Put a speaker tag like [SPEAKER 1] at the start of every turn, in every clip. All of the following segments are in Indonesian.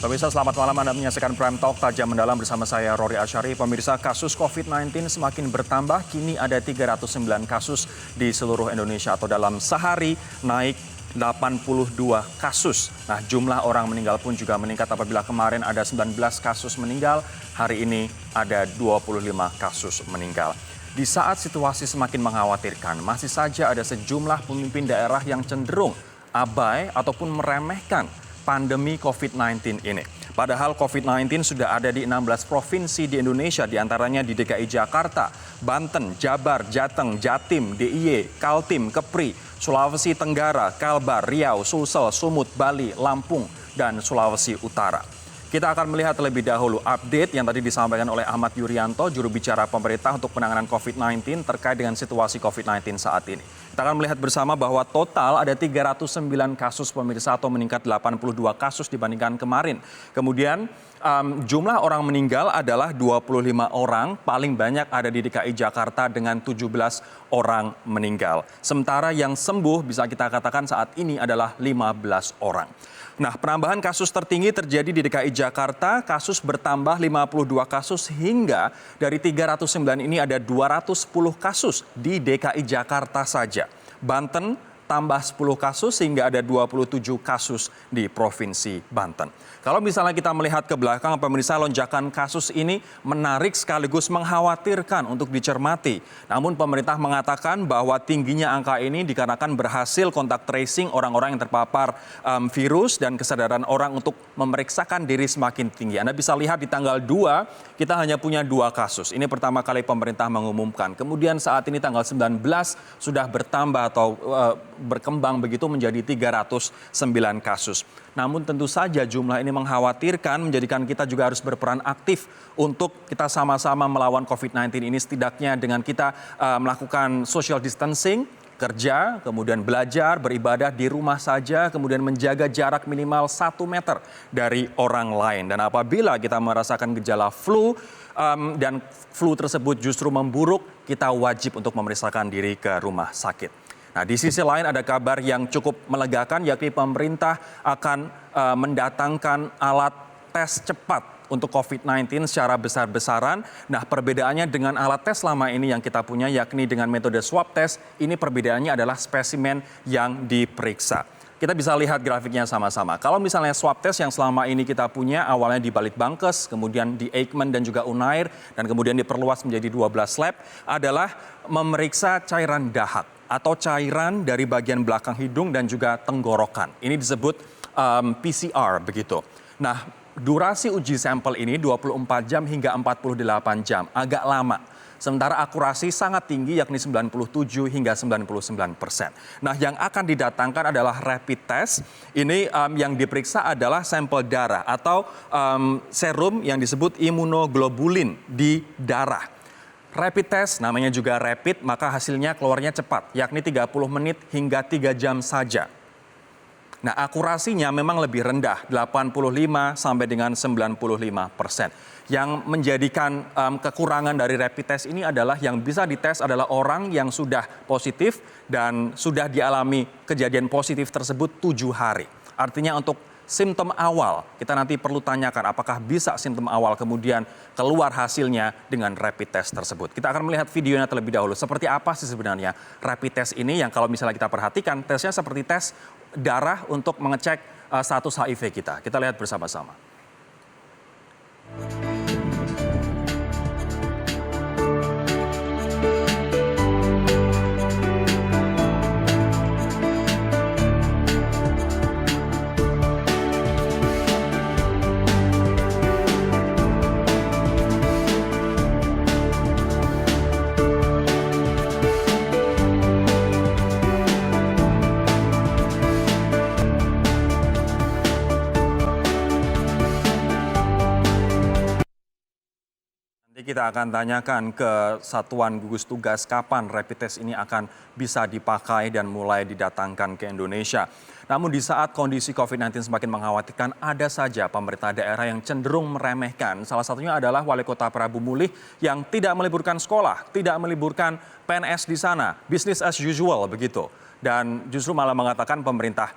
[SPEAKER 1] Pemirsa, selamat malam. Anda menyaksikan Prime Talk Tajam Mendalam bersama saya, Rory Asyari. Pemirsa, kasus COVID-19 semakin bertambah. Kini ada 309 kasus di seluruh Indonesia atau dalam sehari naik 82 kasus. Nah, jumlah orang meninggal pun juga meningkat apabila kemarin ada 19 kasus meninggal, hari ini ada 25 kasus meninggal. Di saat situasi semakin mengkhawatirkan, masih saja ada sejumlah pemimpin daerah yang cenderung abai ataupun meremehkan pandemi COVID-19 ini. Padahal COVID-19 sudah ada di 16 provinsi di Indonesia, diantaranya di DKI Jakarta, Banten, Jabar, Jateng, Jatim, DIY, Kaltim, Kepri, Sulawesi Tenggara, Kalbar, Riau, Sulsel, Sumut, Bali, Lampung, dan Sulawesi Utara. Kita akan melihat terlebih dahulu update yang tadi disampaikan oleh Ahmad Yuryanto, juru bicara pemerintah untuk penanganan COVID-19 terkait dengan situasi COVID-19 saat ini. Kita akan melihat bersama bahwa total ada 309 kasus pemirsa atau meningkat 82 kasus dibandingkan kemarin. Kemudian jumlah orang meninggal adalah 25 orang, paling banyak ada di DKI Jakarta dengan 17 orang meninggal. Sementara yang sembuh bisa kita katakan saat ini adalah 15 orang. Nah, penambahan kasus tertinggi terjadi di DKI Jakarta, kasus bertambah 52 kasus hingga dari 309 ini ada 210 kasus di DKI Jakarta saja. Banten tambah 10 kasus sehingga ada 27 kasus di Provinsi Banten. Kalau misalnya kita melihat ke belakang, pemirsa, lonjakan kasus ini menarik sekaligus mengkhawatirkan untuk dicermati. Namun pemerintah mengatakan bahwa tingginya angka ini dikarenakan berhasil kontak tracing orang-orang yang terpapar virus dan kesadaran orang untuk memeriksakan diri semakin tinggi. Anda bisa lihat di tanggal 2 kita hanya punya 2 kasus. Ini pertama kali pemerintah mengumumkan. Kemudian saat ini tanggal 19 sudah bertambah atau berkembang begitu menjadi 309 kasus. Namun tentu saja jumlah ini mengkhawatirkan, menjadikan kita juga harus berperan aktif untuk kita sama-sama melawan COVID-19 ini, setidaknya dengan kita melakukan social distancing, kerja, kemudian belajar, beribadah di rumah saja, kemudian menjaga jarak minimal 1 meter dari orang lain. Dan apabila kita merasakan gejala flu dan flu tersebut justru memburuk, kita wajib untuk memeriksakan diri ke rumah sakit. Nah, di sisi lain ada kabar yang cukup melegakan, yakni pemerintah akan mendatangkan alat tes cepat untuk COVID-19 secara besar-besaran. Nah, perbedaannya dengan alat tes selama ini yang kita punya, yakni dengan metode swab test, ini perbedaannya adalah spesimen yang diperiksa. Kita bisa lihat grafiknya sama-sama. Kalau misalnya swab test yang selama ini kita punya awalnya di Balitbangkes, kemudian di Eijkman dan juga Unair, dan kemudian diperluas menjadi 12 lab, adalah memeriksa cairan dahak atau cairan dari bagian belakang hidung dan juga tenggorokan. Ini disebut PCR begitu. Nah, durasi uji sampel ini 24 jam hingga 48 jam, agak lama. Sementara akurasi sangat tinggi, yakni 97 hingga 99%. Nah, yang akan didatangkan adalah rapid test. Ini yang diperiksa adalah sampel darah atau serum yang disebut imunoglobulin di darah. Rapid test namanya juga rapid, maka hasilnya keluarnya cepat, yakni 30 menit hingga 3 jam saja. Nah, akurasinya memang lebih rendah, 85 sampai dengan 95%. Yang menjadikan kekurangan dari rapid test ini adalah yang bisa dites adalah orang yang sudah positif dan sudah dialami kejadian positif tersebut 7 hari. Artinya untuk simptom awal, kita nanti perlu tanyakan apakah bisa simptom awal kemudian keluar hasilnya dengan rapid test tersebut. Kita akan melihat videonya terlebih dahulu. Seperti apa sih sebenarnya rapid test ini yang kalau misalnya kita perhatikan, tesnya seperti tes darah untuk mengecek status HIV kita. Kita lihat bersama-sama. Kita akan tanyakan ke Satuan Gugus Tugas kapan rapid test ini akan bisa dipakai dan mulai didatangkan ke Indonesia. Namun di saat kondisi COVID-19 semakin mengkhawatirkan, ada saja pemerintah daerah yang cenderung meremehkan. Salah satunya adalah Wali Kota Prabu Mulih yang tidak meliburkan sekolah, tidak meliburkan PNS di sana, business as usual begitu. Dan justru malah mengatakan pemerintah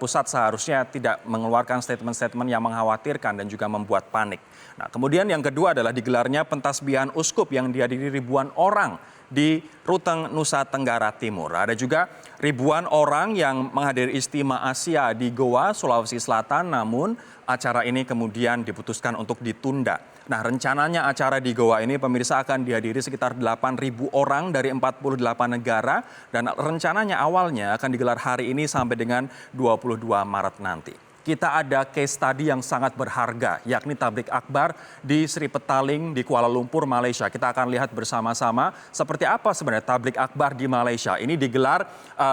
[SPEAKER 1] pusat seharusnya tidak mengeluarkan statement-statement yang mengkhawatirkan dan juga membuat panik. Nah, kemudian yang kedua adalah digelarnya pentasbihan uskup yang dihadiri ribuan orang di Ruteng, Nusa Tenggara Timur. Ada juga ribuan orang yang menghadiri Istimewa Asia di Goa, Sulawesi Selatan, namun acara ini kemudian diputuskan untuk ditunda. Nah, rencananya acara di Goa ini pemirsa akan dihadiri sekitar 8.000 orang dari 48 negara dan rencananya awalnya akan digelar hari ini sampai dengan 22 Maret nanti. Kita ada case study yang sangat berharga, yakni Tablik Akbar di Sri Petaling di Kuala Lumpur, Malaysia. Kita akan lihat bersama-sama seperti apa sebenarnya Tablik Akbar di Malaysia. Ini digelar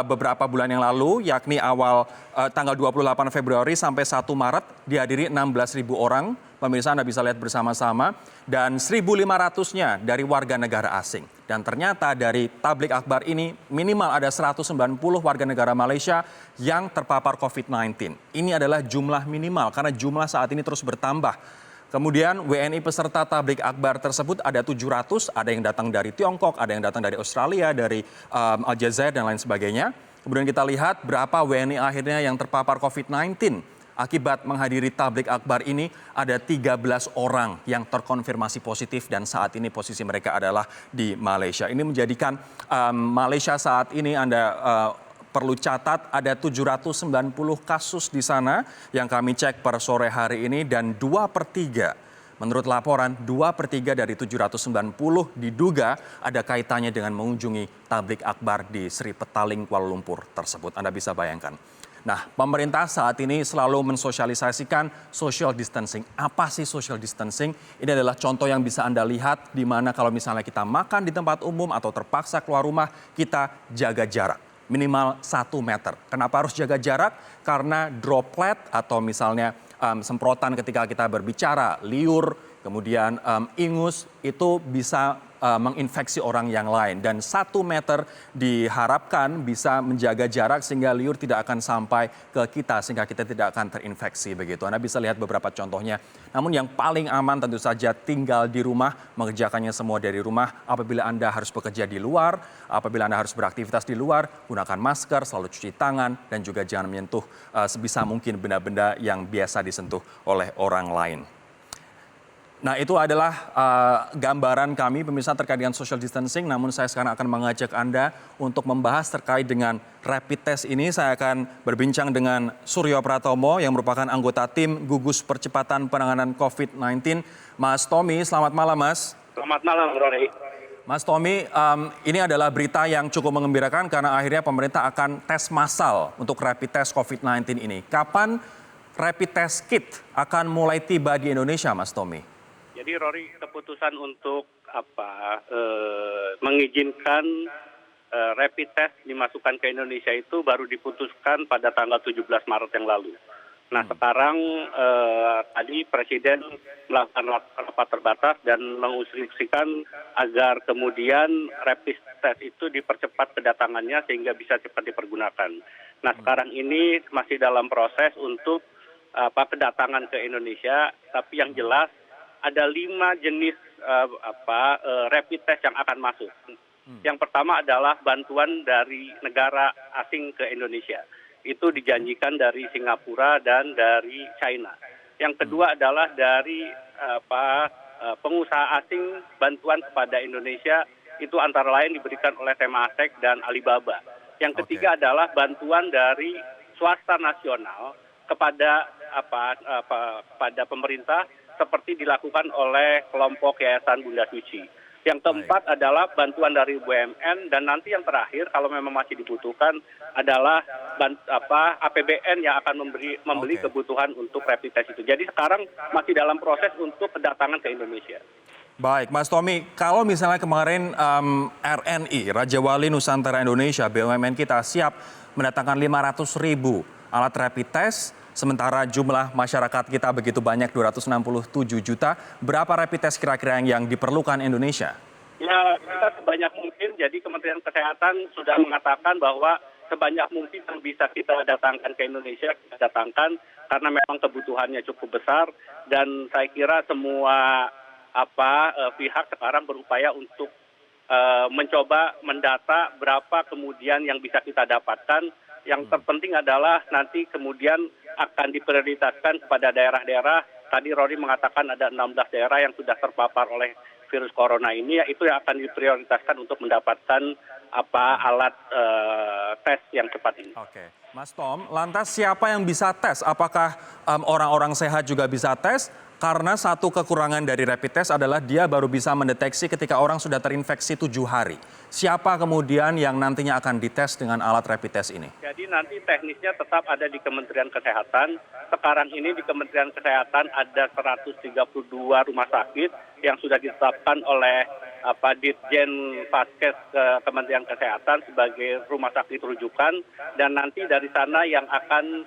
[SPEAKER 1] beberapa bulan yang lalu, yakni awal tanggal 28 Februari sampai 1 Maret, dihadiri 16.000 orang. Pemirsa Anda bisa lihat bersama-sama, dan 1.500-nya dari warga negara asing. Dan ternyata dari Tablik Akbar ini minimal ada 190 warga negara Malaysia yang terpapar COVID-19. Ini adalah jumlah minimal karena jumlah saat ini terus bertambah. Kemudian WNI peserta Tablik Akbar tersebut ada 700, ada yang datang dari Tiongkok, ada yang datang dari Australia, dari Aljazair dan lain sebagainya. Kemudian kita lihat berapa WNI akhirnya yang terpapar COVID-19. Akibat menghadiri Tablik Akbar ini ada 13 orang yang terkonfirmasi positif dan saat ini posisi mereka adalah di Malaysia. Ini menjadikan Malaysia saat ini Anda perlu catat ada 790 kasus di sana yang kami cek per sore hari ini dan 2/3. Menurut laporan 2/3 dari 790 diduga ada kaitannya dengan mengunjungi Tablik Akbar di Sri Petaling, Kuala Lumpur tersebut. Anda bisa bayangkan. Nah, pemerintah saat ini selalu mensosialisasikan social distancing. Apa sih social distancing? Ini adalah contoh yang bisa Anda lihat di mana kalau misalnya kita makan di tempat umum atau terpaksa keluar rumah, kita jaga jarak. Minimal 1 meter. Kenapa harus jaga jarak? Karena droplet atau misalnya semprotan ketika kita berbicara, liur, kemudian ingus, itu bisa menginfeksi orang yang lain. Dan 1 meter diharapkan bisa menjaga jarak sehingga liur tidak akan sampai ke kita, sehingga kita tidak akan terinfeksi begitu. Anda bisa lihat beberapa contohnya. Namun yang paling aman tentu saja tinggal di rumah, mengerjakannya semua dari rumah. Apabila Anda harus bekerja di luar, apabila Anda harus beraktivitas di luar, gunakan masker, selalu cuci tangan, dan juga jangan menyentuh sebisa mungkin benda-benda yang biasa disentuh oleh orang lain. Nah, itu adalah gambaran kami pemirsa terkait dengan social distancing. Namun saya sekarang akan mengajak Anda untuk membahas terkait dengan rapid test ini. Saya akan berbincang dengan Suryo Pratomo yang merupakan anggota tim gugus percepatan penanganan COVID-19. Mas Tommy, selamat malam Mas.
[SPEAKER 2] Selamat malam, Rory.
[SPEAKER 1] Mas Tommy, ini adalah berita yang cukup mengembirakan karena akhirnya pemerintah akan tes massal untuk rapid test COVID-19 ini. Kapan rapid test kit akan mulai tiba di Indonesia, Mas Tommy?
[SPEAKER 2] Jadi Rory, keputusan untuk mengizinkan rapid test dimasukkan ke Indonesia itu baru diputuskan pada tanggal 17 Maret yang lalu. Nah, sekarang tadi Presiden melakukan rapat terbatas dan menginstruksikan agar kemudian rapid test itu dipercepat kedatangannya sehingga bisa cepat dipergunakan. Nah, sekarang ini masih dalam proses untuk kedatangan ke Indonesia, tapi yang jelas ada 5 jenis rapid test yang akan masuk. Yang pertama adalah bantuan dari negara asing ke Indonesia. Itu dijanjikan dari Singapura dan dari China. Yang kedua adalah dari pengusaha asing bantuan kepada Indonesia, itu antara lain diberikan oleh Temasek dan Alibaba. Yang ketiga adalah bantuan dari swasta nasional kepada pada pemerintah seperti dilakukan oleh kelompok Yayasan Bunda Suci. Yang keempat adalah bantuan dari BUMN, dan nanti yang terakhir kalau memang masih dibutuhkan adalah APBN yang akan membeli kebutuhan untuk rapid test itu. Jadi sekarang masih dalam proses untuk kedatangan ke Indonesia.
[SPEAKER 1] Baik, Mas Tommy, kalau misalnya kemarin RNI, Raja Wali Nusantara Indonesia, BUMN kita siap mendatangkan 500.000 alat rapid test, sementara jumlah masyarakat kita begitu banyak 267 juta, berapa rapid test kira-kira yang diperlukan Indonesia?
[SPEAKER 2] Ya, kita sebanyak mungkin. Jadi Kementerian Kesehatan sudah mengatakan bahwa sebanyak mungkin yang bisa kita datangkan ke Indonesia, kita datangkan karena memang kebutuhannya cukup besar dan saya kira semua pihak sekarang berupaya untuk mencoba mendata berapa kemudian yang bisa kita dapatkan. Yang terpenting adalah nanti kemudian akan diprioritaskan kepada daerah-daerah. Tadi Rory mengatakan ada 16 daerah yang sudah terpapar oleh virus corona ini, itu yang akan diprioritaskan untuk mendapatkan alat tes yang cepat ini.
[SPEAKER 1] Oke, Mas Tom, lantas siapa yang bisa tes? Apakah orang-orang sehat juga bisa tes? Karena satu kekurangan dari rapid test adalah dia baru bisa mendeteksi ketika orang sudah terinfeksi 7 hari. Siapa kemudian yang nantinya akan dites dengan alat rapid test ini?
[SPEAKER 2] Jadi nanti teknisnya tetap ada di Kementerian Kesehatan. Sekarang ini di Kementerian Kesehatan ada 132 rumah sakit yang sudah ditetapkan oleh Ditjen Faskes Kementerian Kesehatan sebagai rumah sakit rujukan, dan nanti dari sana yang akan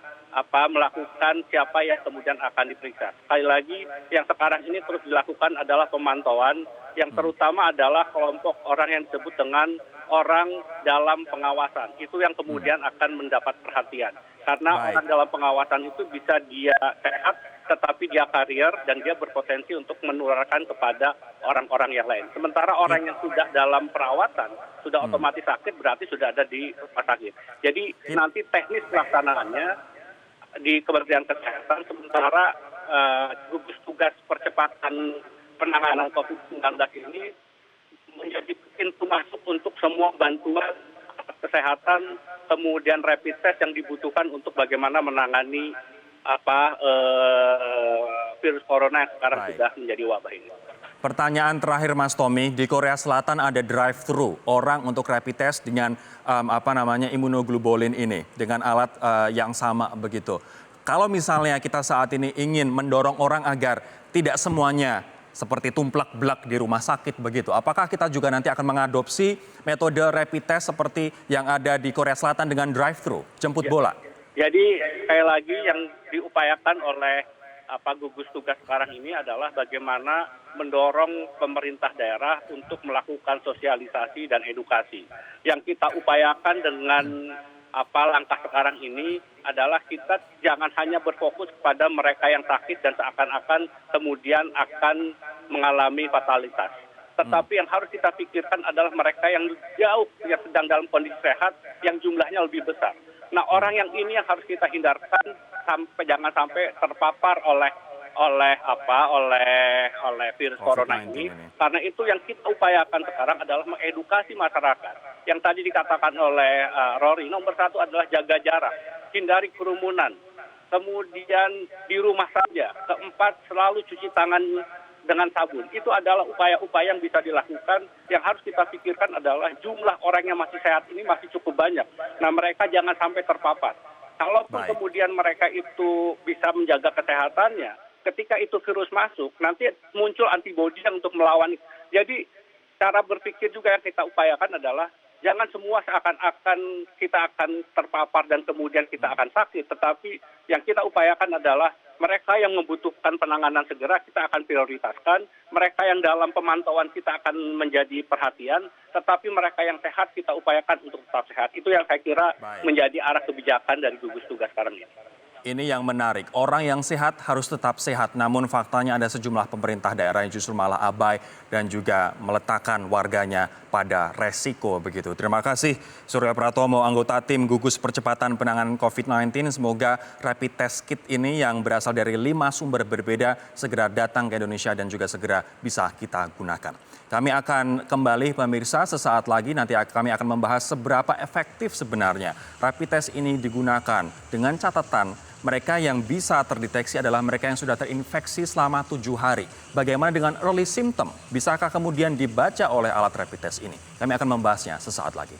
[SPEAKER 2] melakukan siapa yang kemudian akan diperiksa. Sekali lagi, yang sekarang ini terus dilakukan adalah pemantauan, yang terutama adalah kelompok orang yang disebut dengan orang dalam pengawasan. Itu yang kemudian akan mendapat perhatian. Karena orang dalam pengawasan itu bisa dia sehat, tetapi dia karier dan dia berpotensi untuk menularkan kepada orang-orang yang lain. Sementara orang yang sudah dalam perawatan, sudah otomatis sakit, berarti sudah ada di rumah sakit. Jadi nanti teknis pelaksanaannya di Kementerian Kesehatan, sementara gugus tugas percepatan penanganan COVID-19 ini menjadi pintu masuk untuk semua bantuan kesehatan, kemudian rapid test yang dibutuhkan untuk bagaimana menangani virus corona yang sekarang sudah menjadi wabah ini.
[SPEAKER 1] Pertanyaan terakhir Mas Tommy, di Korea Selatan ada drive-thru orang untuk rapid test dengan imunoglobulin ini, dengan alat yang sama begitu. Kalau misalnya kita saat ini ingin mendorong orang agar tidak semuanya seperti tumplak-blak di rumah sakit begitu, apakah kita juga nanti akan mengadopsi metode rapid test seperti yang ada di Korea Selatan dengan drive-thru, jemput bola?
[SPEAKER 2] Jadi sekali lagi yang diupayakan oleh gugus tugas sekarang ini adalah bagaimana mendorong pemerintah daerah untuk melakukan sosialisasi dan edukasi. Yang kita upayakan dengan langkah sekarang ini adalah kita jangan hanya berfokus kepada mereka yang sakit dan seakan-akan kemudian akan mengalami fatalitas. Tetapi yang harus kita pikirkan adalah mereka yang jauh yang sedang dalam kondisi sehat yang jumlahnya lebih besar. Nah, orang yang ini yang harus kita hindarkan jangan sampai terpapar oleh virus corona ini. Karena itu yang kita upayakan sekarang adalah mengedukasi masyarakat. Yang tadi dikatakan oleh Rory, nomor 1 adalah jaga jarak, hindari kerumunan. Kemudian di rumah saja. Keempat, selalu cuci tangan dengan sabun. Itu adalah upaya-upaya yang bisa dilakukan. Yang harus kita pikirkan adalah jumlah orang yang masih sehat ini masih cukup banyak. Nah, mereka jangan sampai terpapar. Kalaupun kemudian mereka itu bisa menjaga kesehatannya, ketika itu virus masuk, nanti muncul antibodi untuk melawan. Jadi cara berpikir juga yang kita upayakan adalah jangan semua seakan-akan kita akan terpapar dan kemudian kita akan sakit, tetapi yang kita upayakan adalah mereka yang membutuhkan penanganan segera kita akan prioritaskan, mereka yang dalam pemantauan kita akan menjadi perhatian, tetapi mereka yang sehat kita upayakan untuk tetap sehat. Itu yang saya kira menjadi arah kebijakan dari gugus tugas sekarang ini.
[SPEAKER 1] Ini yang menarik, orang yang sehat harus tetap sehat, namun faktanya ada sejumlah pemerintah daerah yang justru malah abai dan juga meletakkan warganya pada resiko begitu. Terima kasih Surya Pratomo, anggota tim gugus percepatan penanganan COVID-19. Semoga rapid test kit ini yang berasal dari 5 sumber berbeda segera datang ke Indonesia dan juga segera bisa kita gunakan. Kami akan kembali pemirsa sesaat lagi, nanti kami akan membahas seberapa efektif sebenarnya rapid test ini digunakan dengan catatan mereka yang bisa terdeteksi adalah mereka yang sudah terinfeksi selama 7 hari. Bagaimana dengan early symptom? Bisakah kemudian dibaca oleh alat rapid test ini? Kami akan membahasnya sesaat lagi.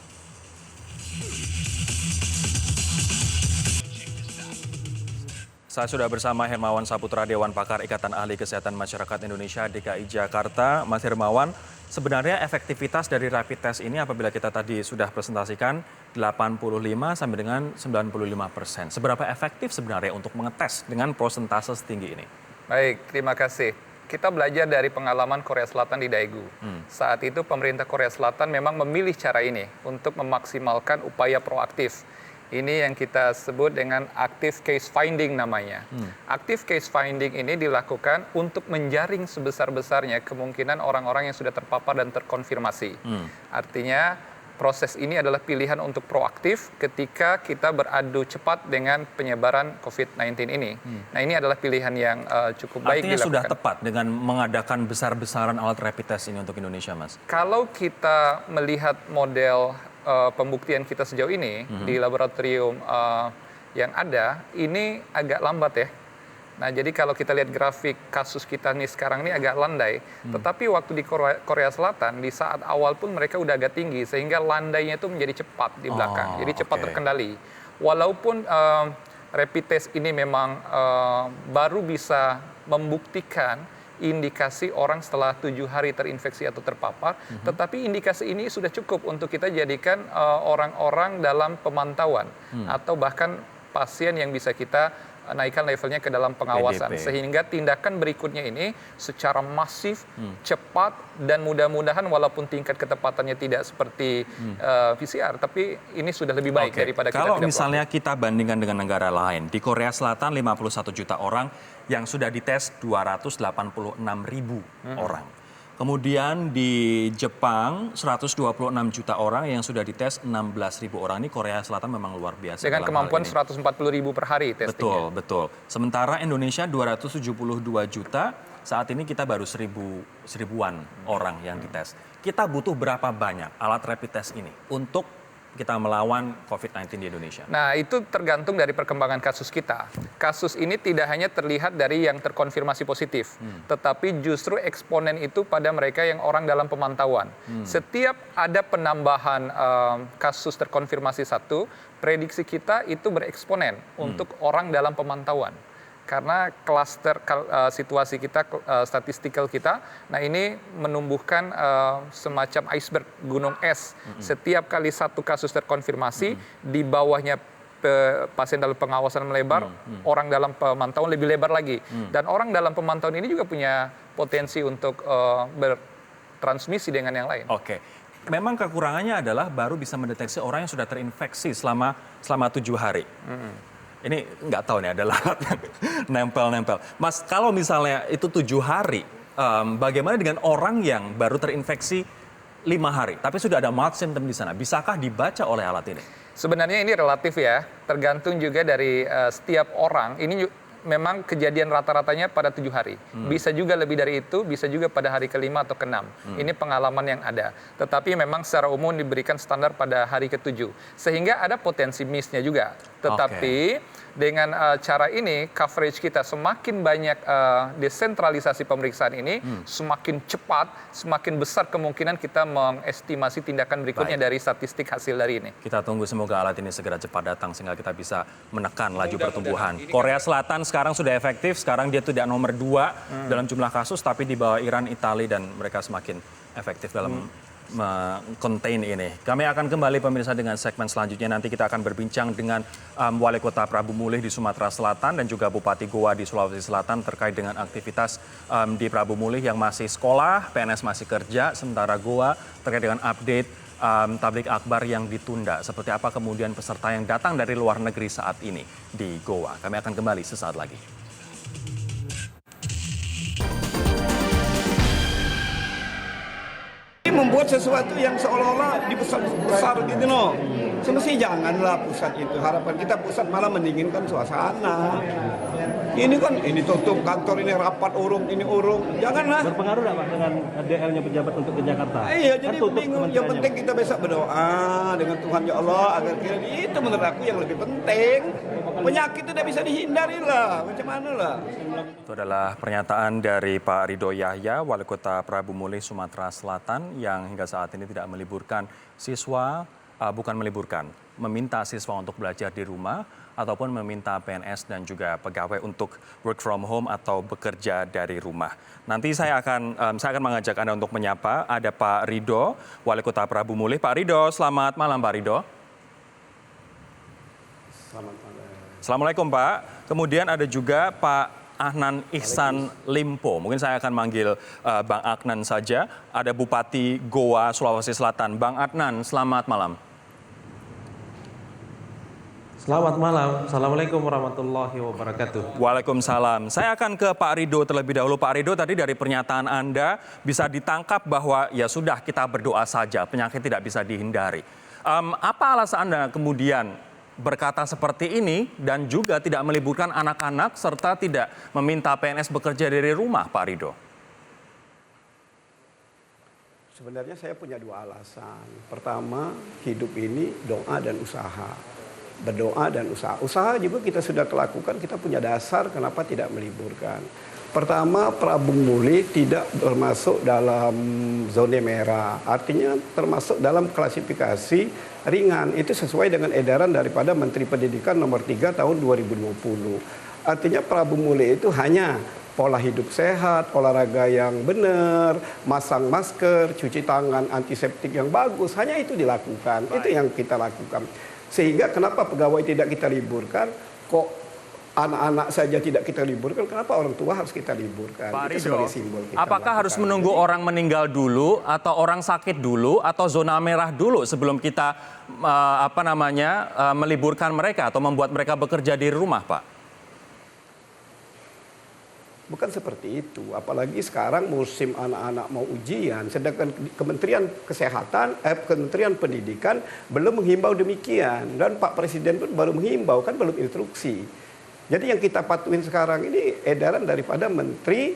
[SPEAKER 1] Saya sudah bersama Hermawan Saputra, Dewan Pakar Ikatan Ahli Kesehatan Masyarakat Indonesia DKI Jakarta. Mas Hermawan, sebenarnya efektivitas dari rapid test ini apabila kita tadi sudah presentasikan 85 sampai dengan 95%. Seberapa efektif sebenarnya untuk mengetes dengan prosentase setinggi ini?
[SPEAKER 3] Baik, terima kasih. kita belajar dari pengalaman Korea Selatan di Daegu. Saat itu pemerintah Korea Selatan memang memilih cara ini untuk memaksimalkan upaya proaktif. Ini yang kita sebut dengan active case finding namanya. Active case finding ini dilakukan untuk menjaring sebesar-besarnya kemungkinan orang-orang yang sudah terpapar dan terkonfirmasi. Artinya proses ini adalah pilihan untuk proaktif ketika kita beradu cepat dengan penyebaran COVID-19 ini. Nah, ini adalah pilihan yang cukup baik
[SPEAKER 1] Artinya
[SPEAKER 3] dilakukan.
[SPEAKER 1] sudah tepat dengan mengadakan besar-besaran alat rapid test ini untuk Indonesia, Mas?
[SPEAKER 3] Kalau kita melihat model pembuktian kita sejauh ini di laboratorium yang ada, ini agak lambat ya. Nah, jadi kalau kita lihat grafik kasus kita nih sekarang ini agak landai. Tetapi waktu di Korea Selatan, di saat awal pun mereka udah agak tinggi, sehingga landainya itu menjadi cepat di belakang. Jadi cepat terkendali. Walaupun rapid test ini memang baru bisa membuktikan indikasi orang setelah 7 hari terinfeksi atau terpapar, tetapi indikasi ini sudah cukup untuk kita jadikan orang-orang dalam pemantauan, atau bahkan pasien yang bisa kita naikkan levelnya ke dalam pengawasan.
[SPEAKER 1] PDP.
[SPEAKER 3] Sehingga tindakan berikutnya ini secara masif, cepat, dan mudah-mudahan walaupun tingkat ketepatannya tidak seperti PCR, tapi ini sudah lebih baik daripada kita
[SPEAKER 1] Kalau
[SPEAKER 3] tidak
[SPEAKER 1] misalnya kita bandingkan dengan negara lain, di Korea Selatan 51 juta orang yang sudah dites 286.000 orang. Kemudian di Jepang 126 juta orang yang sudah dites 16.000 orang. Ini Korea Selatan memang luar biasa.
[SPEAKER 3] dengan
[SPEAKER 1] dalam
[SPEAKER 3] kemampuan
[SPEAKER 1] hal ini.
[SPEAKER 3] 140.000 per hari testingnya.
[SPEAKER 1] Betul. Sementara Indonesia 272 juta, saat ini kita baru seribuan orang yang dites. Kita butuh berapa banyak alat rapid test ini untuk kita melawan COVID-19 di Indonesia?
[SPEAKER 3] Nah, itu tergantung dari perkembangan kasus kita. Kasus ini tidak hanya terlihat dari yang terkonfirmasi positif, tetapi justru eksponen itu pada mereka yang orang dalam pemantauan. Setiap ada penambahan kasus terkonfirmasi satu, prediksi kita itu bereksponen untuk orang dalam pemantauan. Karena klaster situasi kita, statistikal kita, nah ini menumbuhkan semacam iceberg gunung es. Setiap kali satu kasus terkonfirmasi, di bawahnya pasien dalam pengawasan melebar, orang dalam pemantauan lebih lebar lagi. Dan orang dalam pemantauan ini juga punya potensi untuk bertransmisi dengan yang lain.
[SPEAKER 1] Oke. Memang kekurangannya adalah baru bisa mendeteksi orang yang sudah terinfeksi selama 7 hari. Ini nggak tahu nih, ada lalat yang nempel-nempel. Mas, kalau misalnya itu 7 hari, bagaimana dengan orang yang baru terinfeksi 5 hari, tapi sudah ada mild symptom di sana? Bisakah dibaca oleh alat ini?
[SPEAKER 3] Sebenarnya ini relatif ya, tergantung juga dari setiap orang. Ini memang kejadian rata-ratanya pada 7 hari. Bisa juga lebih dari itu, bisa juga pada hari ke-5 atau ke-6. Ini pengalaman yang ada. Tetapi memang secara umum diberikan standar pada hari ke-7. Sehingga ada potensi miss-nya juga. Tetapi dengan cara ini, coverage kita semakin banyak desentralisasi pemeriksaan ini, semakin cepat, semakin besar kemungkinan kita mengestimasi tindakan berikutnya dari statistik hasil dari ini.
[SPEAKER 1] Kita tunggu semoga alat ini segera cepat datang sehingga kita bisa menekan laju pertumbuhan. Korea Selatan sekarang sudah efektif, sekarang dia tidak nomor 2 dalam jumlah kasus, tapi di bawah Iran, Italia, dan mereka semakin efektif dalam contain ini. Kami akan kembali pemirsa dengan segmen selanjutnya. Nanti kita akan berbincang dengan Wali Kota Prabu Mulih di Sumatera Selatan dan juga Bupati Goa di Sulawesi Selatan terkait dengan aktivitas di Prabu Mulih yang masih sekolah, PNS masih kerja, sementara Goa terkait dengan update tablik akbar yang ditunda. Seperti apa kemudian peserta yang datang dari luar negeri saat ini di Goa. Kami akan kembali sesaat lagi.
[SPEAKER 4] Membuat sesuatu yang seolah-olah dibesar gitu loh. Semestinya janganlah pusat itu. Harapan kita pusat malah mendinginkan suasana. Ini kan, ini tutup kantor, ini rapat urung, ini urung. Janganlah.
[SPEAKER 5] Berpengaruh nggak Pak dengan DL-nya pejabat untuk ke Jakarta?
[SPEAKER 4] Iya,
[SPEAKER 5] Kan
[SPEAKER 4] jadi
[SPEAKER 5] tutup
[SPEAKER 4] bingung. Yang penting kita besok berdoa dengan Tuhan ya Allah agar kita itu menurut aku yang lebih penting. Penyakit itu tidak bisa dihindari lah. Macam mana lah?
[SPEAKER 1] Itu adalah pernyataan dari Pak Ridho Yahya, Wali Kota Prabu Mulih, Sumatera Selatan, yang hingga saat ini tidak meliburkan siswa, meminta siswa untuk belajar di rumah, ataupun meminta PNS dan juga pegawai untuk work from home atau bekerja dari rumah. Nanti saya akan mengajak Anda untuk menyapa, ada Pak Ridho, Wali Kota Prabu Mulih. Pak Ridho, selamat malam Pak Ridho. Assalamualaikum Pak. Kemudian ada juga Pak Ahnan Ihsan Limpo. Mungkin saya akan manggil Bang Adnan saja. Ada Bupati Goa, Sulawesi Selatan. Bang Adnan, selamat malam.
[SPEAKER 5] Selamat malam. Assalamualaikum warahmatullahi wabarakatuh.
[SPEAKER 1] Waalaikumsalam. Saya akan ke Pak Ridho terlebih dahulu. Pak Ridho, tadi dari pernyataan Anda bisa ditangkap bahwa ya sudah kita berdoa saja, penyakit tidak bisa dihindari. Apa alasan Anda kemudian berkata seperti ini dan juga tidak meliburkan anak-anak serta tidak meminta PNS bekerja dari rumah, Pak Ridho?
[SPEAKER 4] Sebenarnya saya punya dua alasan. Pertama, hidup ini doa dan usaha. Berdoa dan usaha. Usaha juga kita sudah lakukan, kita punya dasar kenapa tidak meliburkan. Pertama, Prabu Muli tidak termasuk dalam zona merah. Artinya termasuk dalam klasifikasi ringan. Itu sesuai dengan edaran daripada Menteri Pendidikan nomor 3 tahun 2020. Artinya Prabu Muli itu hanya pola hidup sehat, olahraga yang benar, masang masker, cuci tangan, antiseptik yang bagus. Hanya itu dilakukan. Itu yang kita lakukan. Sehingga kenapa pegawai tidak kita liburkan, kok anak-anak saja tidak kita liburkan, kenapa orang tua harus kita liburkan?
[SPEAKER 1] Pak
[SPEAKER 4] Itu
[SPEAKER 1] Ridho,
[SPEAKER 4] sebagai simbol kita
[SPEAKER 1] apakah
[SPEAKER 4] lakukan.
[SPEAKER 1] harus menunggu orang meninggal dulu atau orang sakit dulu atau zona merah dulu sebelum kita meliburkan mereka atau membuat mereka bekerja di rumah, Pak?
[SPEAKER 4] Bukan seperti itu. Apalagi sekarang musim anak-anak mau ujian, sedangkan Kementerian Kesehatan, Kementerian Pendidikan belum menghimbau demikian. Dan Pak Presiden pun baru menghimbau, kan belum instruksi. Jadi yang kita patuhin sekarang ini edaran daripada Menteri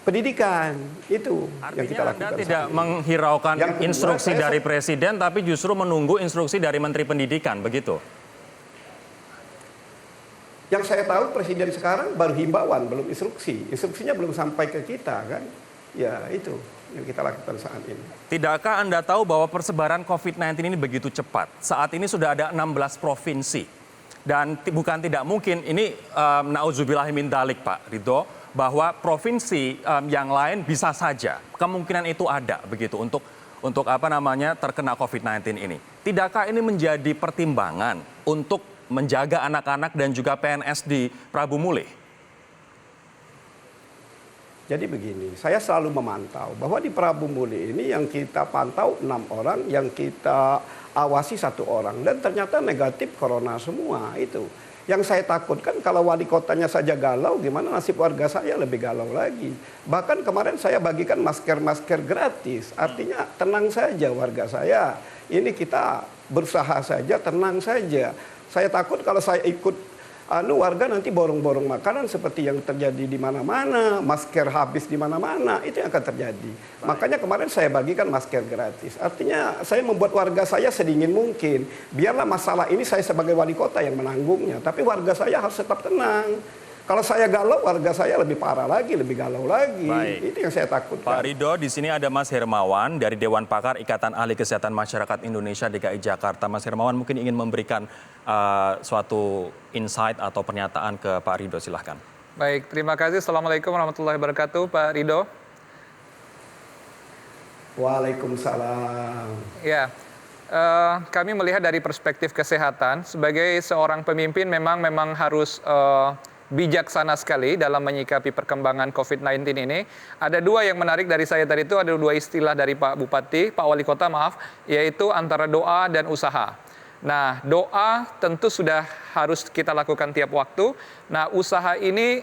[SPEAKER 4] Pendidikan. Itu yang kita lakukan.
[SPEAKER 1] Anda tidak menghiraukan
[SPEAKER 4] Yang kedua,
[SPEAKER 1] instruksi dari Presiden, tapi justru menunggu instruksi dari Menteri Pendidikan, begitu?
[SPEAKER 4] Yang saya tahu Presiden sekarang baru himbauan, belum instruksi. Instruksinya belum sampai ke kita kan. Ya itu yang kita lakukan saat ini.
[SPEAKER 1] Tidakkah Anda tahu bahwa persebaran COVID-19 ini begitu cepat? Saat ini sudah ada 16 provinsi. Dan bukan tidak mungkin, ini na'udzubillahi min dalik Pak Ridho, bahwa provinsi yang lain bisa saja, kemungkinan itu ada begitu untuk terkena COVID-19 ini. Tidakkah ini menjadi pertimbangan untuk menjaga anak-anak dan juga PNS di Prabu Muli?
[SPEAKER 4] Jadi begini, saya selalu memantau bahwa di Prabu Muli ini yang kita pantau 6 orang, yang kita awasi 1 orang. Dan ternyata negatif corona semua itu. Yang saya takutkan kalau wali kotanya saja galau, gimana nasib warga saya lebih galau lagi. Bahkan kemarin saya bagikan masker-masker gratis. Artinya tenang saja warga saya. Ini kita berusaha saja, tenang saja. Saya takut kalau saya ikut warga nanti borong-borong makanan seperti yang terjadi di mana-mana, masker habis di mana-mana, itu yang akan terjadi. Makanya kemarin saya bagikan masker gratis. Artinya saya membuat warga saya sedingin mungkin. Biarlah masalah ini saya sebagai wali kota yang menanggungnya, tapi warga saya harus tetap tenang. Kalau saya galau, warga saya lebih parah lagi, lebih galau lagi.
[SPEAKER 1] Baik.
[SPEAKER 4] Itu yang saya takutkan.
[SPEAKER 1] Pak Ridho, di sini ada Mas Hermawan dari Dewan Pakar Ikatan Ahli Kesehatan Masyarakat Indonesia DKI Jakarta. Mas Hermawan mungkin ingin memberikan suatu insight atau pernyataan ke Pak Ridho, silahkan.
[SPEAKER 3] Baik, terima kasih. Assalamualaikum warahmatullahi wabarakatuh, Pak Ridho.
[SPEAKER 4] Waalaikumsalam.
[SPEAKER 3] Ya, kami melihat dari perspektif kesehatan, sebagai seorang pemimpin memang harus bijaksana sekali dalam menyikapi perkembangan COVID-19 ini. Ada 2 yang menarik dari saya tadi itu, ada 2 istilah dari Pak Bupati, Pak Wali Kota maaf, yaitu antara doa dan usaha. Nah, doa tentu sudah harus kita lakukan tiap waktu. Nah, usaha ini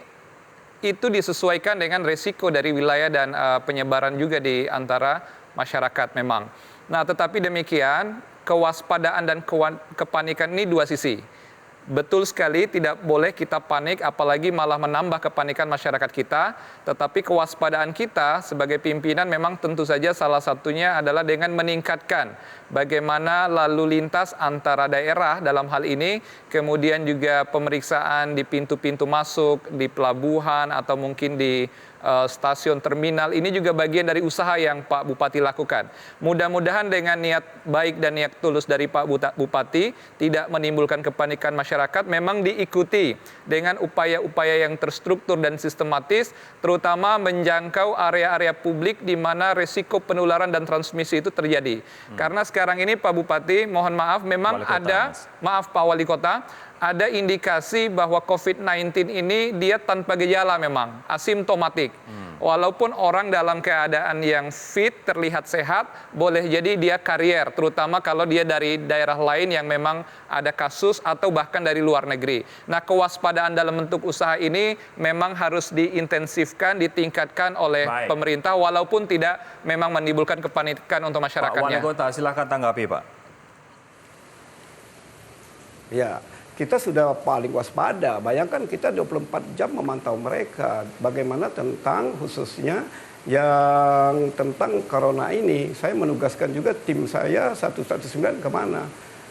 [SPEAKER 3] itu disesuaikan dengan resiko dari wilayah dan penyebaran juga di antara masyarakat memang. Nah, tetapi demikian, kewaspadaan dan kepanikan ini 2 sisi. Betul sekali, tidak boleh kita panik, apalagi malah menambah kepanikan masyarakat kita. Tetapi kewaspadaan kita sebagai pimpinan memang tentu saja salah satunya adalah dengan meningkatkan bagaimana lalu lintas antara daerah dalam hal ini, kemudian juga pemeriksaan di pintu-pintu masuk, di pelabuhan atau mungkin di stasiun terminal. Ini juga bagian dari usaha yang Pak Bupati lakukan. Mudah-mudahan dengan niat baik dan niat tulus dari Pak Bupati tidak menimbulkan kepanikan masyarakat, memang diikuti dengan upaya-upaya yang terstruktur dan sistematis, terutama menjangkau area-area publik di mana resiko penularan dan transmisi itu terjadi. Karena sekarang ini Pak Bupati, mohon maaf, memang ada, maaf Pak Wali Kota, ada indikasi bahwa COVID-19 ini dia tanpa gejala memang, asimptomatik. Walaupun orang dalam keadaan yang fit, terlihat sehat, boleh jadi dia karier, terutama kalau dia dari daerah lain yang memang ada kasus atau bahkan dari luar negeri. Nah, kewaspadaan dalam bentuk usaha ini memang harus diintensifkan, ditingkatkan oleh pemerintah, walaupun tidak memang menimbulkan kepanikan untuk masyarakatnya.
[SPEAKER 1] Pak Wali Kota, silahkan tanggapi, Pak.
[SPEAKER 4] Ya, kita sudah paling waspada. Bayangkan kita 24 jam memantau mereka. Bagaimana tentang khususnya yang tentang corona ini. Saya menugaskan juga tim saya 119 kemana.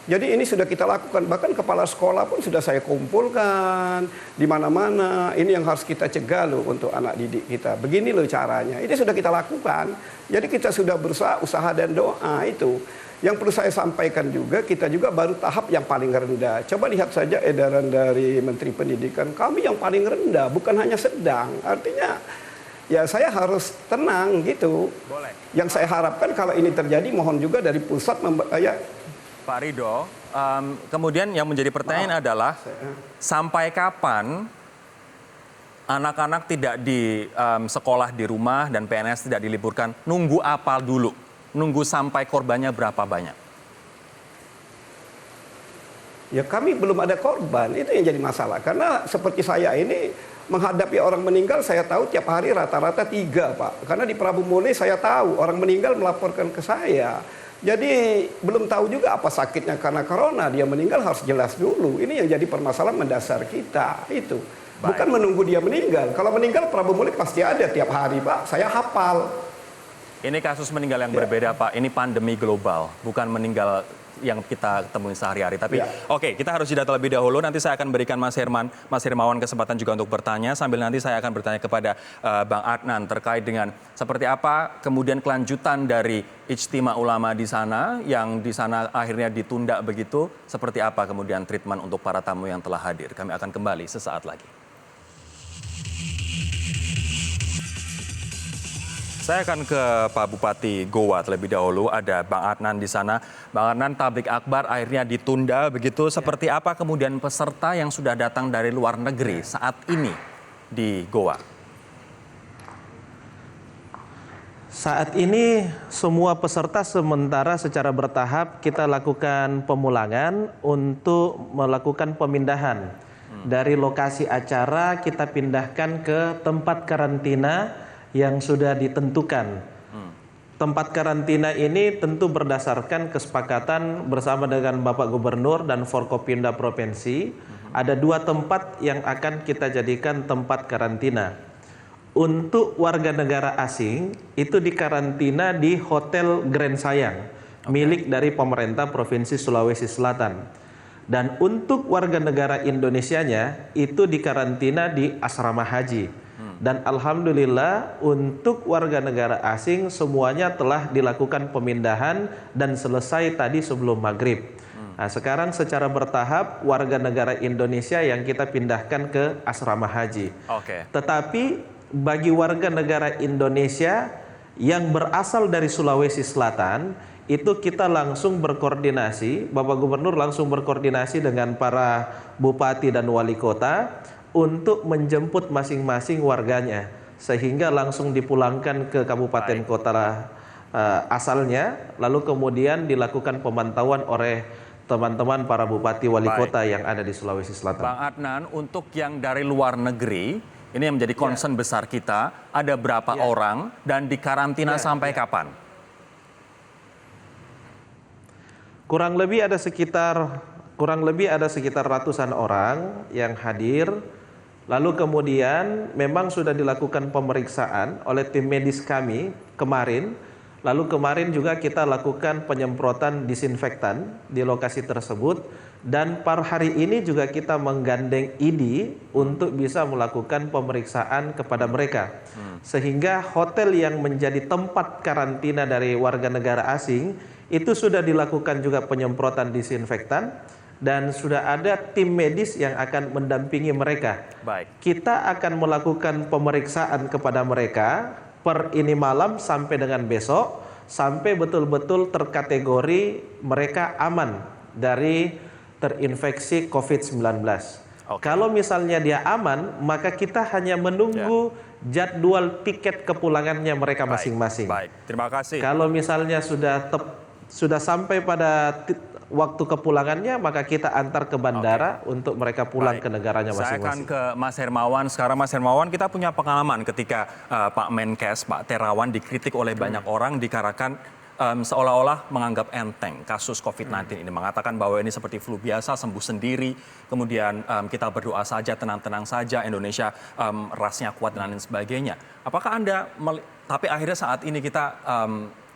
[SPEAKER 4] Jadi ini sudah kita lakukan. Bahkan kepala sekolah pun sudah saya kumpulkan. Di mana-mana. Ini yang harus kita cegah loh untuk anak didik kita. Begini loh caranya. Ini sudah kita lakukan. Jadi kita sudah berusaha, usaha dan doa itu. Yang perlu saya sampaikan juga, kita juga baru tahap yang paling rendah. Coba lihat saja edaran dari Menteri Pendidikan. Kami yang paling rendah, bukan hanya sedang. Artinya, ya saya harus tenang gitu.
[SPEAKER 1] Boleh.
[SPEAKER 4] Yang saya harapkan kalau ini terjadi, mohon juga dari pusat
[SPEAKER 1] Pak Ridho, kemudian yang menjadi pertanyaan adalah, sampai kapan anak-anak tidak di sekolah di rumah dan PNS tidak diliburkan? Nunggu apa dulu? Nunggu sampai korbannya berapa banyak?
[SPEAKER 4] Ya kami belum ada korban, itu yang jadi masalah. Karena seperti saya ini menghadapi orang meninggal, saya tahu tiap hari rata-rata 3, Pak. Karena di Prabu Muli saya tahu orang meninggal melaporkan ke saya. Jadi belum tahu juga apa sakitnya karena corona, dia meninggal harus jelas dulu. Ini yang jadi permasalahan mendasar kita, itu. Bukan menunggu dia meninggal. Kalau meninggal Prabu Muli pasti ada tiap hari, Pak. Saya hafal.
[SPEAKER 1] Ini kasus meninggal yang berbeda, Pak. Ini pandemi global, bukan meninggal yang kita temui sehari-hari. Tapi oke, kita harus jeda terlebih dahulu. Nanti saya akan berikan Mas Hermawan kesempatan juga untuk bertanya. Sambil nanti saya akan bertanya kepada Bang Adnan terkait dengan seperti apa kemudian kelanjutan dari Ijtima Ulama di sana, yang di sana akhirnya ditunda begitu. Seperti apa kemudian treatment untuk para tamu yang telah hadir. Kami akan kembali sesaat lagi. Saya akan ke Pak Bupati Goa terlebih dahulu. Ada Bang Adnan di sana. Bang Adnan, tablik akbar akhirnya ditunda begitu. Seperti apa kemudian peserta yang sudah datang dari luar negeri saat ini di Goa?
[SPEAKER 5] Saat ini semua peserta sementara secara bertahap kita lakukan pemulangan untuk melakukan pemindahan. Dari lokasi acara kita pindahkan ke tempat karantina yang sudah ditentukan. Tempat karantina ini tentu berdasarkan kesepakatan bersama dengan Bapak Gubernur dan Forkopimda Provinsi. Ada 2 tempat yang akan kita jadikan tempat karantina. Untuk warga negara asing itu dikarantina di Hotel Grand Sayang, milik dari pemerintah Provinsi Sulawesi Selatan. Dan untuk warga negara Indonesianya itu dikarantina di asrama haji. Dan alhamdulillah untuk warga negara asing semuanya telah dilakukan pemindahan dan selesai tadi sebelum maghrib. Nah, sekarang secara bertahap warga negara Indonesia yang kita pindahkan ke asrama haji. Tetapi bagi warga negara Indonesia yang berasal dari Sulawesi Selatan, itu kita langsung berkoordinasi, Bapak Gubernur langsung berkoordinasi dengan para bupati dan wali kota untuk menjemput masing-masing warganya, sehingga langsung dipulangkan ke kabupaten kota asalnya, lalu kemudian dilakukan pemantauan oleh teman-teman para bupati wali kota yang ada di Sulawesi Selatan.
[SPEAKER 1] Bang Adnan, untuk yang dari luar negeri, ini yang menjadi concern besar kita, ada berapa orang dan dikarantina sampai kapan?
[SPEAKER 5] Kurang lebih ada sekitar ratusan orang yang hadir. Lalu kemudian memang sudah dilakukan pemeriksaan oleh tim medis kami kemarin. Lalu kemarin juga kita lakukan penyemprotan disinfektan di lokasi tersebut. Dan per hari ini juga kita menggandeng ID untuk bisa melakukan pemeriksaan kepada mereka. Sehingga hotel yang menjadi tempat karantina dari warga negara asing itu sudah dilakukan juga penyemprotan disinfektan. Dan sudah ada tim medis yang akan mendampingi mereka. Kita akan melakukan pemeriksaan kepada mereka per ini malam sampai dengan besok, sampai betul-betul terkategori mereka aman dari terinfeksi COVID-19.
[SPEAKER 1] Oke.
[SPEAKER 5] Kalau misalnya dia aman, maka kita hanya menunggu jadwal tiket kepulangannya mereka masing-masing.
[SPEAKER 1] Baik, terima kasih.
[SPEAKER 5] Kalau misalnya sudah sampai pada waktu kepulangannya, maka kita antar ke bandara untuk mereka pulang
[SPEAKER 1] Baik.
[SPEAKER 5] ke negaranya
[SPEAKER 1] Saya akan
[SPEAKER 5] masing-masing.
[SPEAKER 1] ke Mas Hermawan. Sekarang Mas Hermawan, kita punya pengalaman ketika Pak Menkes, Pak Terawan dikritik oleh banyak orang dikarenakan seolah-olah menganggap enteng kasus COVID-19 ini. Mengatakan bahwa ini seperti flu biasa, sembuh sendiri. Kemudian kita berdoa saja, tenang-tenang saja, Indonesia rasnya kuat dan lain sebagainya. Apakah Anda, tapi akhirnya saat ini kita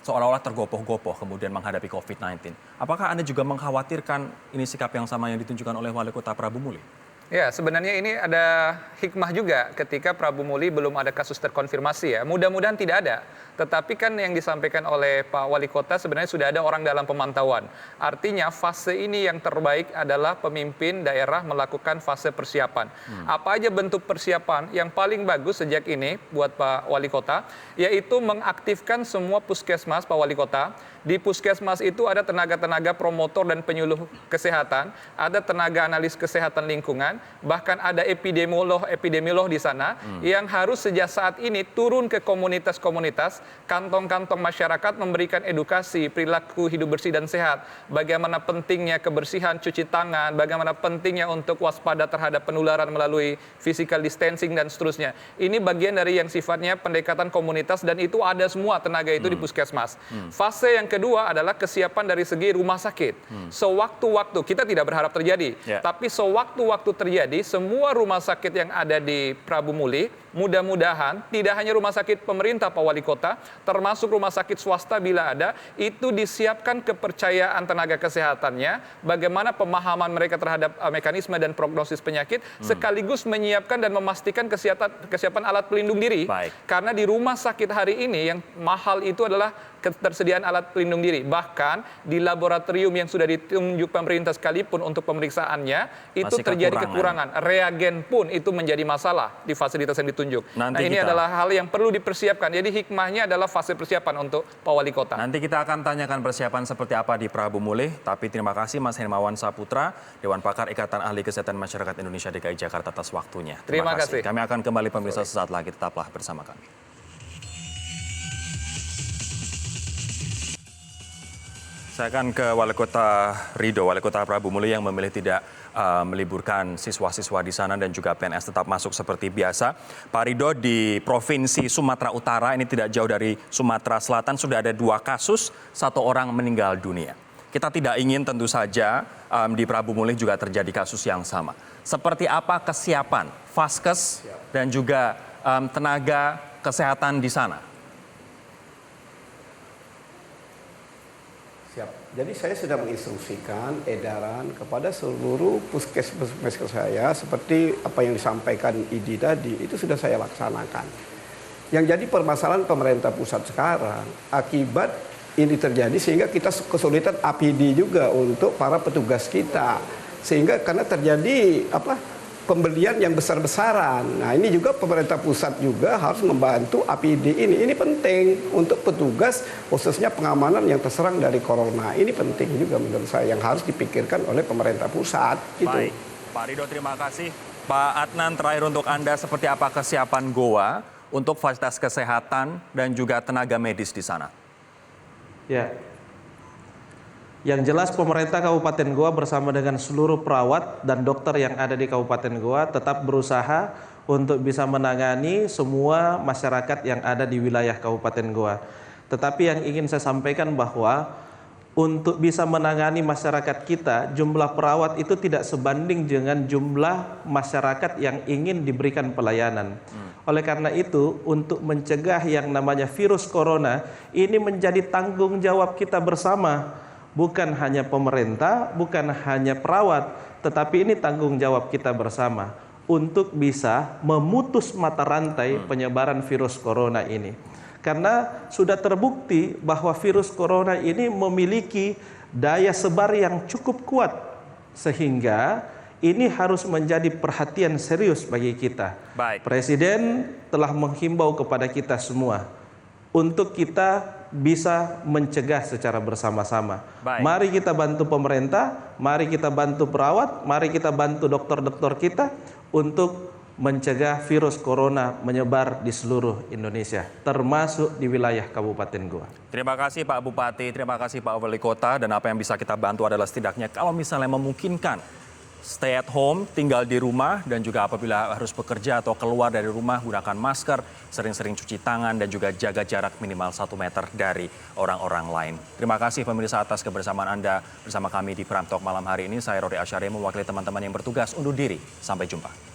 [SPEAKER 1] seolah-olah tergopoh-gopoh kemudian menghadapi COVID-19. Apakah Anda juga mengkhawatirkan ini sikap yang sama yang ditunjukkan oleh Wali Kota Prabu Muli?
[SPEAKER 3] Ya, sebenarnya ini ada hikmah juga ketika Prabu Muli belum ada kasus terkonfirmasi ya. Mudah-mudahan tidak ada. Tetapi kan yang disampaikan oleh Pak Wali Kota sebenarnya sudah ada orang dalam pemantauan. Artinya fase ini yang terbaik adalah pemimpin daerah melakukan fase persiapan. Apa aja bentuk persiapan yang paling bagus sejak ini buat Pak Wali Kota, yaitu mengaktifkan semua puskesmas Pak Wali Kota. Di puskesmas itu ada tenaga-tenaga promotor dan penyuluh kesehatan, ada tenaga analis kesehatan lingkungan, bahkan ada epidemiolog di sana yang harus sejak saat ini turun ke komunitas-komunitas, kantong-kantong masyarakat memberikan edukasi perilaku hidup bersih dan sehat, bagaimana pentingnya kebersihan, cuci tangan, bagaimana pentingnya untuk waspada terhadap penularan melalui physical distancing dan seterusnya. Ini bagian dari yang sifatnya pendekatan komunitas dan itu ada semua tenaga itu di puskesmas. Fase yang kedua adalah kesiapan dari segi rumah sakit. Sewaktu-waktu, kita tidak berharap terjadi, tapi sewaktu-waktu terjadi, semua rumah sakit yang ada di Prabu Muli, mudah-mudahan tidak hanya rumah sakit pemerintah Pak Wali Kota, termasuk rumah sakit swasta bila ada, itu disiapkan kepercayaan tenaga kesehatannya, bagaimana pemahaman mereka terhadap mekanisme dan prognosis penyakit, sekaligus menyiapkan dan memastikan kesiapan alat pelindung diri.
[SPEAKER 1] Baik.
[SPEAKER 3] Karena di rumah sakit hari ini yang mahal itu adalah ketersediaan alat pelindung diri. Bahkan di laboratorium yang sudah ditunjuk pemerintah sekalipun untuk pemeriksaannya, itu
[SPEAKER 1] Masih
[SPEAKER 3] terjadi kekurangan. Reagen pun itu menjadi masalah di fasilitas yang ditunjuk. Nah, ini adalah hal yang perlu dipersiapkan. Jadi hikmahnya adalah fase persiapan untuk Pak Wali Kota.
[SPEAKER 1] Nanti kita akan tanyakan persiapan seperti apa di Prabu Muli. Tapi terima kasih Mas Hermawan Saputra, Dewan Pakar Ikatan Ahli Kesehatan Masyarakat Indonesia DKI Jakarta atas waktunya.
[SPEAKER 3] Terima kasih.
[SPEAKER 1] Kami akan kembali pemirsa sesaat lagi. Tetaplah bersama kami. Saya akan ke Wali Kota Ridho, Wali Kota Prabu Muli yang memilih tidak meliburkan siswa-siswa di sana dan juga PNS tetap masuk seperti biasa. Pak Ridho, di Provinsi Sumatera Utara, ini tidak jauh dari Sumatera Selatan, sudah ada 2 kasus, 1 orang meninggal dunia. Kita tidak ingin tentu saja di Prabu Muli juga terjadi kasus yang sama. Seperti apa kesiapan Vaskes dan juga tenaga kesehatan di sana?
[SPEAKER 4] Siap. Jadi saya sudah menginstruksikan edaran kepada seluruh puskesmas saya seperti apa yang disampaikan ID tadi, itu sudah saya laksanakan. Yang jadi permasalahan pemerintah pusat sekarang akibat ini terjadi sehingga kita kesulitan APD juga untuk para petugas kita. Sehingga karena terjadi pembelian yang besar-besaran. Nah, ini juga pemerintah pusat juga harus membantu APD ini. Ini penting untuk petugas khususnya pengamanan yang terserang dari corona. Ini penting juga menurut saya yang harus dipikirkan oleh pemerintah pusat. Gitu.
[SPEAKER 1] Baik, Pak Ridho terima kasih. Pak Adnan, terakhir untuk Anda seperti apa kesiapan Goa untuk fasilitas kesehatan dan juga tenaga medis di sana?
[SPEAKER 5] Ya. Yang jelas pemerintah Kabupaten Goa bersama dengan seluruh perawat dan dokter yang ada di Kabupaten Goa tetap berusaha untuk bisa menangani semua masyarakat yang ada di wilayah Kabupaten Goa. Tetapi yang ingin saya sampaikan bahwa untuk bisa menangani masyarakat kita, jumlah perawat itu tidak sebanding dengan jumlah masyarakat yang ingin diberikan pelayanan. Oleh karena itu, untuk mencegah yang namanya virus corona, ini menjadi tanggung jawab kita bersama. Bukan hanya pemerintah, bukan hanya perawat, tetapi ini tanggung jawab kita bersama untuk bisa memutus mata rantai penyebaran virus corona ini. Karena sudah terbukti bahwa virus corona ini memiliki daya sebar yang cukup kuat, sehingga ini harus menjadi perhatian serius bagi kita.
[SPEAKER 1] Baik.
[SPEAKER 5] Presiden telah menghimbau kepada kita semua untuk kita bisa mencegah secara bersama-sama.
[SPEAKER 1] Baik.
[SPEAKER 5] Mari kita bantu pemerintah, mari kita bantu perawat, mari kita bantu dokter-dokter kita untuk mencegah virus corona menyebar di seluruh Indonesia, termasuk di wilayah Kabupaten Goa.
[SPEAKER 1] Terima kasih Pak Bupati, terima kasih Pak Wali Kota, dan apa yang bisa kita bantu adalah setidaknya kalau misalnya memungkinkan stay at home, tinggal di rumah, dan juga apabila harus bekerja atau keluar dari rumah gunakan masker, sering-sering cuci tangan, dan juga jaga jarak minimal 1 meter dari orang-orang lain. Terima kasih pemirsa atas kebersamaan Anda bersama kami di Prime Talk malam hari ini. Saya Rory Asyari mewakili teman-teman yang bertugas undur diri. Sampai jumpa.